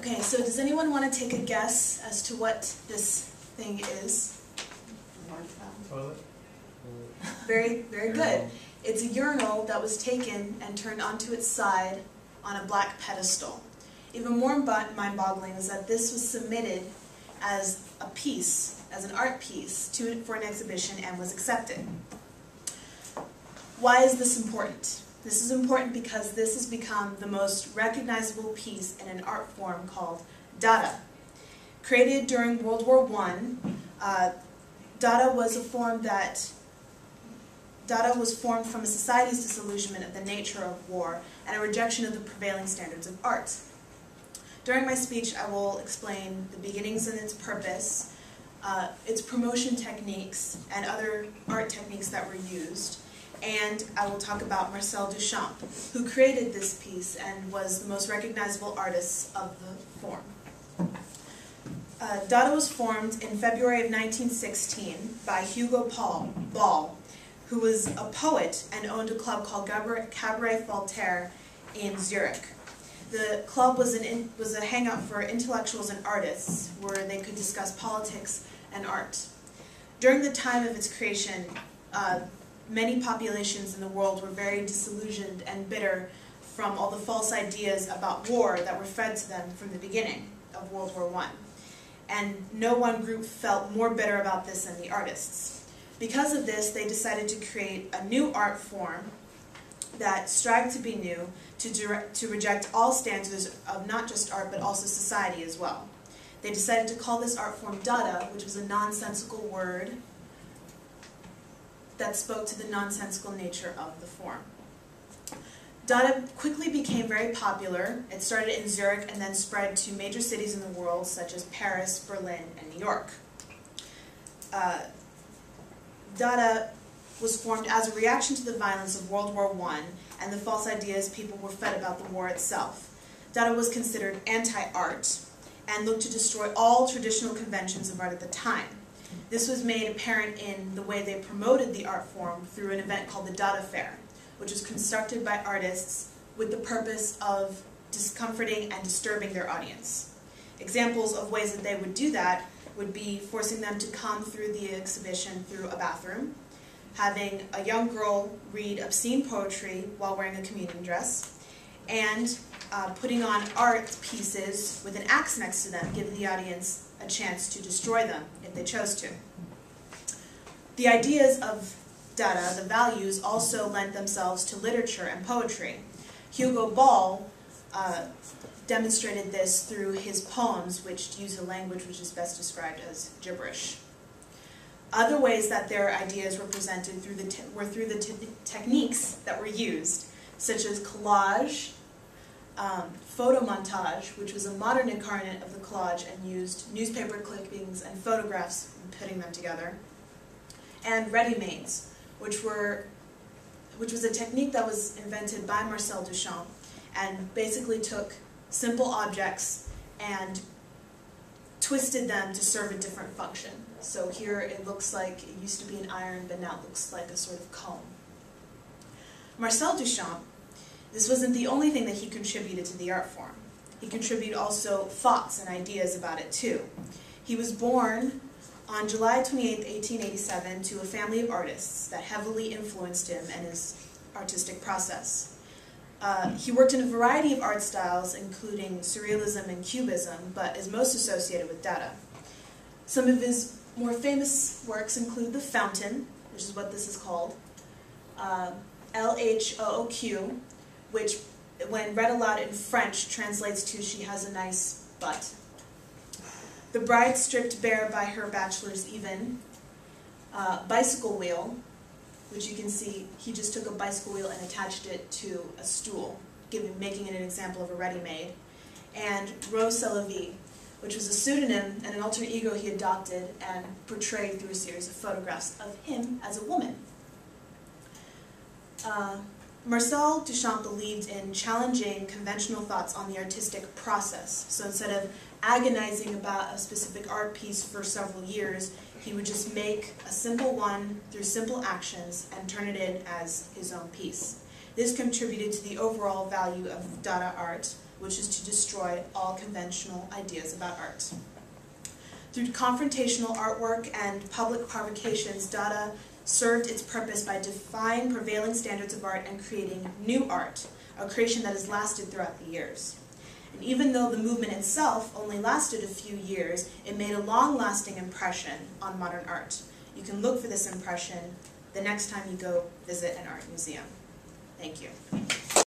Okay, so does anyone want to take a guess as to what this thing is? Toilet? Very, very good. It's a urinal that was taken and turned onto its side on a black pedestal. Even more mind-boggling is that this was submitted as a piece, as an art piece, for an exhibition and was accepted. Why is this important? This is important because this has become the most recognizable piece in an art form called Dada. Created during World War I, Dada was formed from a society's disillusionment of the nature of war and a rejection of the prevailing standards of art. During my speech, I will explain the beginnings and its purpose, its promotion techniques, and other art techniques that were used. And I will talk about Marcel Duchamp, who created this piece and was the most recognizable artist of the form. Dada was formed in February of 1916 by Hugo Ball, who was a poet and owned a club called Cabaret Voltaire in Zurich. The club was a hangout for intellectuals and artists where they could discuss politics and art. During the time of its creation, many populations in the world were very disillusioned and bitter from all the false ideas about war that were fed to them from the beginning of World War I. And no one group felt more bitter about this than the artists. Because of this, they decided to create a new art form that strived to be new, to reject all standards of not just art but also society as well. They decided to call this art form Dada, which was a nonsensical word that spoke to the nonsensical nature of the form. Dada quickly became very popular. It started in Zurich and then spread to major cities in the world such as Paris, Berlin, and New York. Dada was formed as a reaction to the violence of World War I and the false ideas people were fed about the war itself. Dada was considered anti-art and looked to destroy all traditional conventions of art at the time. This was made apparent in the way they promoted the art form through an event called the Dada Fair, which was constructed by artists with the purpose of discomforting and disturbing their audience. Examples of ways that they would do that would be forcing them to come through the exhibition through a bathroom, having a young girl read obscene poetry while wearing a communion dress, and putting on art pieces with an axe next to them, giving the audience a chance to destroy them if they chose to. The ideas of Dada, the values, also lent themselves to literature and poetry. Hugo Ball demonstrated this through his poems, which use a language which is best described as gibberish. Other ways that their ideas were presented were through the techniques that were used, such as collage, photomontage, which was a modern incarnate of the collage and used newspaper clippings and photographs and putting them together, and ready-mades, which was a technique that was invented by Marcel Duchamp and basically took simple objects and twisted them to serve a different function. So here it looks like it used to be an iron, but now it looks like a sort of comb. Marcel Duchamp, this wasn't the only thing that he contributed to the art form. He contributed also thoughts and ideas about it too. He was born on July 28, 1887, to a family of artists that heavily influenced him and his artistic process. He worked in a variety of art styles, including Surrealism and Cubism, but is most associated with Dada. Some of his more famous works include The Fountain, which is what this is called, LHOOQ, which, when read aloud in French, translates to "she has a nice butt." The Bride Stripped Bare by Her Bachelor's Even, Bicycle Wheel, which you can see he just took a bicycle wheel and attached it to a stool, making it an example of a ready-made, and Rose Vie, which was a pseudonym and an alter ego he adopted and portrayed through a series of photographs of him as a woman. Marcel Duchamp believed in challenging conventional thoughts on the artistic process. So instead of agonizing about a specific art piece for several years, he would just make a simple one through simple actions and turn it in as his own piece. This contributed to the overall value of Dada art, which is to destroy all conventional ideas about art. Through confrontational artwork and public provocations, Dada served its purpose by defying prevailing standards of art and creating new art, a creation that has lasted throughout the years. And even though the movement itself only lasted a few years, it made a long-lasting impression on modern art. You can look for this impression the next time you go visit an art museum. Thank you.